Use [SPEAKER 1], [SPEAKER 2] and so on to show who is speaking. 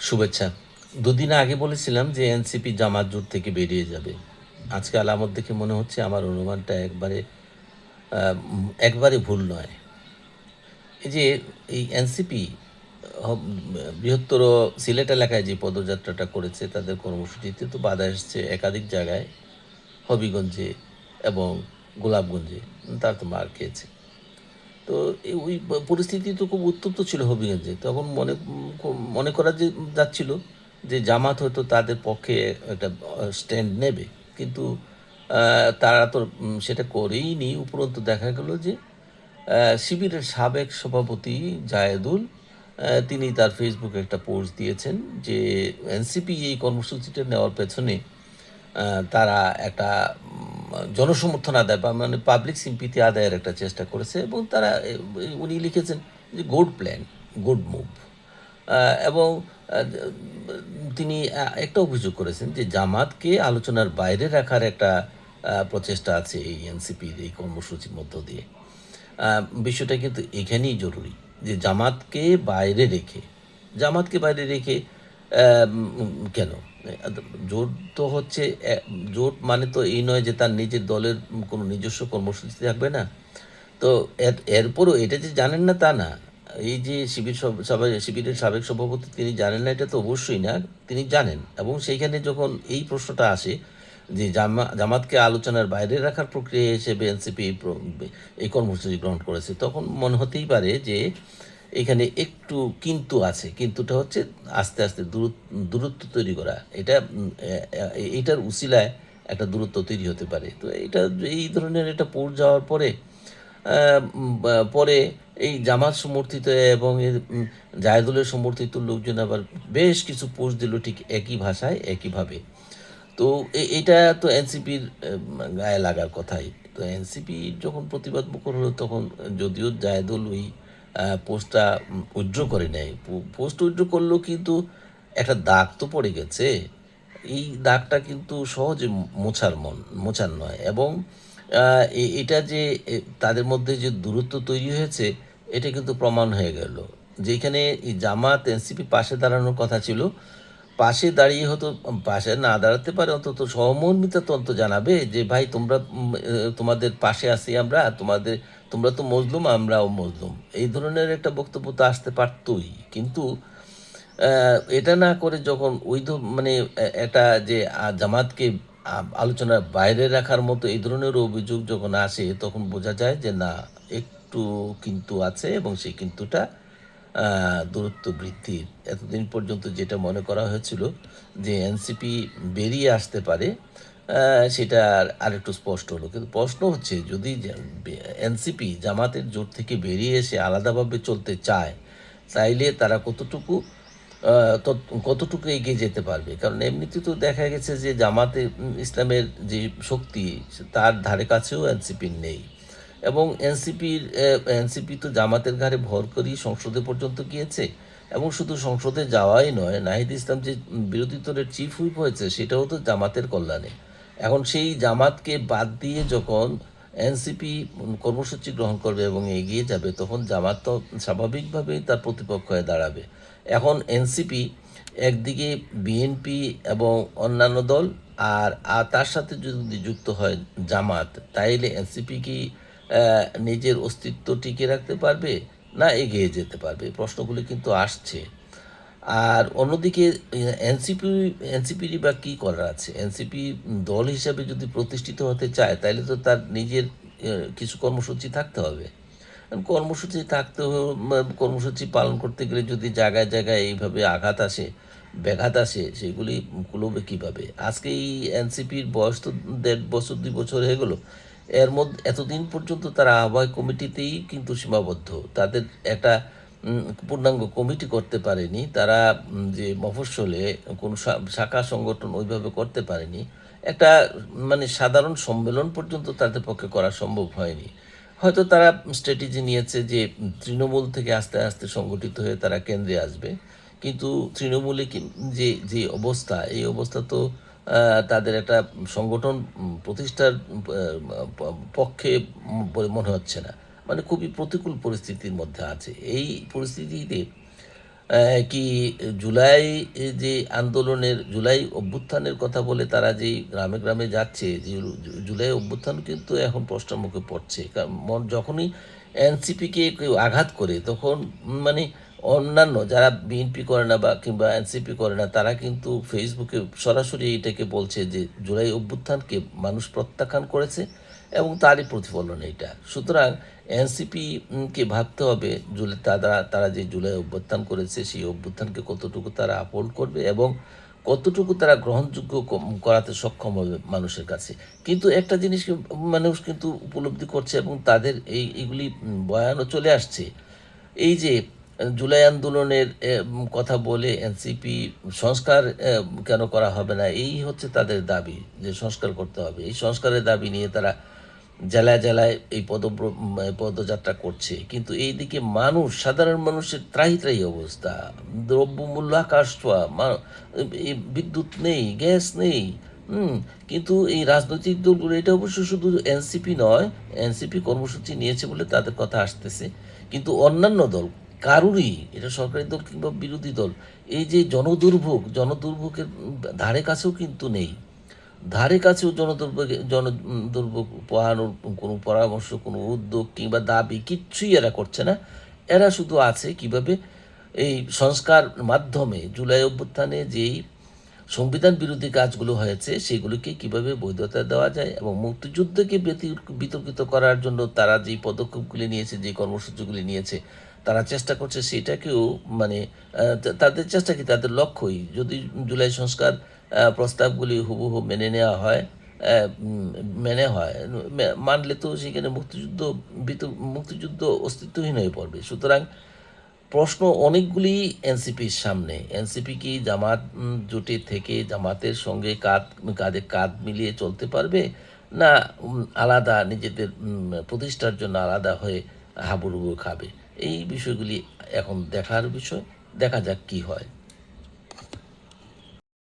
[SPEAKER 1] শুভেচ্ছা। দুদিন আগে বলেছিলাম যে এনসিপি জামাত জোট থেকে বেরিয়ে যাবে। আজকে আলামত দেখে মনে হচ্ছে আমার অনুমানটা একবারে ভুল নয়। এই যে এই এনসিপি হব বৃহত্তর সিলেট এলাকায় যে পদযাত্রাটা করেছে তাদের কর্মসূচিতে তো বাধা এসছে একাধিক জায়গায়, হবিগঞ্জে এবং গোলাপগঞ্জে। তারা তো মার খেয়েছে। তো ওই পরিস্থিতি তো খুব উত্তপ্ত ছিল হবিগঞ্জে। তখন মনে করা যাচ্ছিল যে জামাত হয়তো তাদের পক্ষে একটা স্ট্যান্ড নেবে। কিন্তু তারা তো সেটা করেইনি। উপরন্তু দেখা গেল যে শিবিরের সাবেক সভাপতি জায়েদুল তিনি তার ফেসবুকে একটা পোস্ট দিয়েছেন যে এনসিপি এই কর্মসূচিটা নেওয়ার পেছনে তারা একটা জনসমর্থন আদায় বা মানে পাবলিক সিম্পিতি আদায়ের একটা চেষ্টা করেছে এবং তারা উনি লিখেছেন যে গুড প্ল্যান, গুড মুভ। এবং তিনি একটা অভিযোগ করেছেন যে জামাতকে আলোচনার বাইরে রাখার একটা প্রচেষ্টা আছে এই এনসিপির এই কর্মসূচির মধ্য দিয়ে। বিষয়টা কিন্তু এখানেই জরুরি যে জামাতকে বাইরে রেখে কেন জোট তো হচ্ছে জোট মানে তো এই নয় যে তার নিজের দলের কোনো নিজস্ব কর্মসূচি থাকবে না। তো এরপরও এটা যে জানেন না তা না। এই যে শিবিরের সাবেক সভাপতি তিনি জানেন না এটা তো অবশ্যই না, তিনি জানেন। এবং সেইখানে যখন এই প্রশ্নটা আসে যে জামাতকে আলোচনার বাইরে রাখার প্রক্রিয়া হিসেবে এনসিপি এই কর্মসূচি গ্রহণ করেছে, তখন মনে হতেই পারে যে এখানে একটু কিন্তু আছে। কিন্তুটা হচ্ছে আস্তে আস্তে দূরত্ব তৈরি করা। এইটার উসিলায় একটা দূরত্ব তৈরি হতে পারে। তো এই ধরনের একটা পোস্ট যাওয়ার পরে পরে এই জামাত সমর্থিত এবং জায়েদুলের সমর্থিত লোকজন আবার বেশ কিছু পোস্ট দিল ঠিক একই ভাষায় একইভাবে। তো এটা তো এনসিপির গায়ে লাগার কথাই। তো এনসিপি যখন প্রতিবাদ মুখর হলো তখন যদিও জায়েদুল ওই পোস্টটা উইথড্র করে নেয়, পোস্ট উইথড্র করলেও কিন্তু একটা দাগ তো পড়ে গেছে। এই দাগটা কিন্তু সহজে মোছার নয়। এবং এটা যে তাদের মধ্যে যে দূরত্ব তৈরি হয়েছে এটা কিন্তু প্রমাণ হয়ে গেল। যেখানে এই জামাত এনসিপি পাশে দাঁড়ানোর কথা ছিল, পাশে দাঁড়িয়ে হতো, পাশে না দাঁড়াতে পারে অন্তত সহমর্মিতা তো অন্তত জানাবে যে ভাই তোমরা তোমাদের পাশে আছি আমরা, তোমরা তো মজলুম, আমরাও মজলুম। এই ধরনের একটা বক্তব্য তো আসতে পারতই। কিন্তু এটা না করে যখন মানে একটা যে জামাতকে আলোচনার বাইরে রাখার মতো এই ধরনের অভিযোগ যখন আসে তখন বোঝা যায় যে না, একটু কিন্তু আছে এবং সেই কিন্তুটা দূরত্ব বৃদ্ধির। এতদিন পর্যন্ত যেটা মনে করা হয়েছিল যে এনসিপি বেরিয়ে আসতে পারে, সেটা আরেকটু স্পষ্ট হলো। কিন্তু প্রশ্ন হচ্ছে যদি এনসিপি জামাতের জোট থেকে বেরিয়ে এসে আলাদাভাবে চলতে চায় তাইলে তারা কতটুকু এগিয়ে যেতে পারবে। কারণ এমনিতে তো দেখা গেছে যে জামাতে ইসলামের যে শক্তি তার ধারে কাছেও এনসিপির নেই। এবং এনসিপি তো জামাতের ঘাড়ে ভর করেই সংসদে পর্যন্ত গিয়েছে। এবং শুধু সংসদে যাওয়াই নয়, নাহিদ ইসলাম যে বিরোধী দলের চিফ হুইপ হয়েছে সেটাও তো জামাতের কল্যাণে। এখন সেই জামাতকে বাদ দিয়ে যখন এনসিপি কর্মসূচি গ্রহণ করবে এবং এগিয়ে যাবে তখন জামাত তো স্বাভাবিকভাবেই তার প্রতিপক্ষ হয়ে দাঁড়াবে। এখন এনসিপি একদিকে বিএনপি এবং অন্যান্য দল, আর তার সাথে যদি যুক্ত হয় জামাত, তাইলে এনসিপি কি নিজের অস্তিত্ব টিকিয়ে রাখতে পারবে না এগিয়ে যেতে পারবে? প্রশ্নগুলি কিন্তু আসছে। আর অন্যদিকে এনসিপিরই বা কী করার আছে? এনসিপি দল হিসাবে যদি প্রতিষ্ঠিত হতে চায় তাহলে তো তার নিজের কিছু কর্মসূচি থাকতে হবে। কর্মসূচি পালন করতে গেলে যদি জায়গায় জায়গায় এইভাবে ব্যাঘাত আসে, সেগুলি কুলোবে কীভাবে? আজকে এই এনসিপির বয়স তো 1.5 বছর 2 বছর হয়ে গেল। এর মধ্যে এতদিন পর্যন্ত তারা আহ্বায়ক কমিটিতেই কিন্তু সীমাবদ্ধ। তাদের একটা পূর্ণাঙ্গ কমিটি করতে পারেনি তারা। যে মফস্বলে কোনো শাখা সংগঠন ওইভাবে করতে পারেনি। একটা মানে সাধারণ সম্মেলন পর্যন্ত তাদের পক্ষে করা সম্ভব হয়নি। হয়তো তারা স্ট্র্যাটেজি নিয়েছে যে তৃণমূল থেকে আস্তে আস্তে সংগঠিত হয়ে তারা কেন্দ্রে আসবে। কিন্তু তৃণমূলে যে অবস্থা, এই অবস্থা তো তাদের একটা সংগঠন প্রতিষ্ঠার পক্ষে মনে হচ্ছে না। মানে খুবই প্রতিকূল পরিস্থিতির মধ্যে আছে। এই পরিস্থিতিতে কি জুলাই যে আন্দোলনের জুলাই অভ্যুত্থানের কথা বলে তারা যেই গ্রামে গ্রামে যাচ্ছে, যে জুলাই অভ্যুত্থান কিন্তু এখন প্রশ্নের মুখে পড়ছে। যখনই এনসিপিকে কেউ আঘাত করে তখন মানে অন্যান্য যারা বিএনপি করে না বা কিংবা এনসিপি করে না তারা কিন্তু ফেসবুকে সরাসরি এটাকে বলছে যে জুলাই অভ্যুত্থানকে মানুষ প্রত্যাখ্যান করেছে এবং তারই প্রতিফলন এটা। সুতরাং এনসিপি কে ভাবতে হবে তারা তারা যে জুলাই অভ্যুত্থান করেছে সেই অভ্যুত্থানকে কতটুকু তারা আপহোল্ড করবে এবং কতটুকু তারা গ্রহণযোগ্য করাতে সক্ষম হবে মানুষের কাছে। কিন্তু একটা জিনিস মানুষ কিন্তু উপলব্ধি করছে এবং তাদের এইগুলি বয়ানও চলে আসছে। এই যে জুলাই আন্দোলনের কথা বলে এনসিপি সংস্কার কেন করা হবে না, এই হচ্ছে তাদের দাবি যে সংস্কার করতে হবে। এই সংস্কারের দাবি নিয়ে তারা জেলায় জেলায় এই পদযাত্রা করছে, কিন্তু এইদিকে মানুষ, সাধারণ মানুষের ত্রাহি ত্রাহি অবস্থা, দ্রব্যমূল্য আকাশ ছোঁয়া, এই বিদ্যুৎ নেই, গ্যাস নেই। কিন্তু এই রাজনৈতিক দলগুলো, এটা অবশ্য শুধু এনসিপি নয়, এনসিপি কর্মসূচি নিয়েছে বলে তাদের কথা আসতেছে, কিন্তু অন্যান্য দল কারুরই, এটা সরকারি দল কিংবা বিরোধী দল, এই যে জনদুর্ভোগের ধারে কাছেও কিন্তু নেই। ধারে কাছেও জনদুর্ভোগ পোহানোর কোনো পরামর্শ, কোনো উদ্যোগ কিংবা দাবি কিচ্ছুই এরা করছে না। এরা শুধু আছে কিভাবে এই সংস্কার মাধ্যমে জুলাই অভ্যুত্থানে যেই সংবিধান বিরোধী কাজগুলো হয়েছে সেগুলোকে কিভাবে বৈধতা দেওয়া যায় এবং মুক্তিযুদ্ধকে বিতর্কিত করার জন্য তারা যেই পদক্ষেপগুলি নিয়েছে, যে কর্মসূচিগুলি নিয়েছে, তারা চেষ্টা করছে সেটাকেও মানে তাদের চেষ্টা কি, তাদের লক্ষ্যই যদি জুলাই সংস্কার প্রস্তাবগুলি হুবহু মেনে নেওয়া হয়, মেনে হয়, মানলে তো সেখানে মুক্তিযুদ্ধ অস্তিত্বহীন হয়ে পড়বে। সুতরাং প্রশ্ন অনেকগুলি এনসিপির সামনে। এনসিপি কি জামাত জোটে থেকে জামাতের সঙ্গে কাঁধে কাঁধ মিলিয়ে চলতে পারবে, না আলাদা নিজেদের প্রতিষ্ঠার জন্য আলাদা হয়ে হাবুডুবু খাবে? এই বিষয়গুলি এখন দেখার বিষয়। দেখা যাক কি হয়।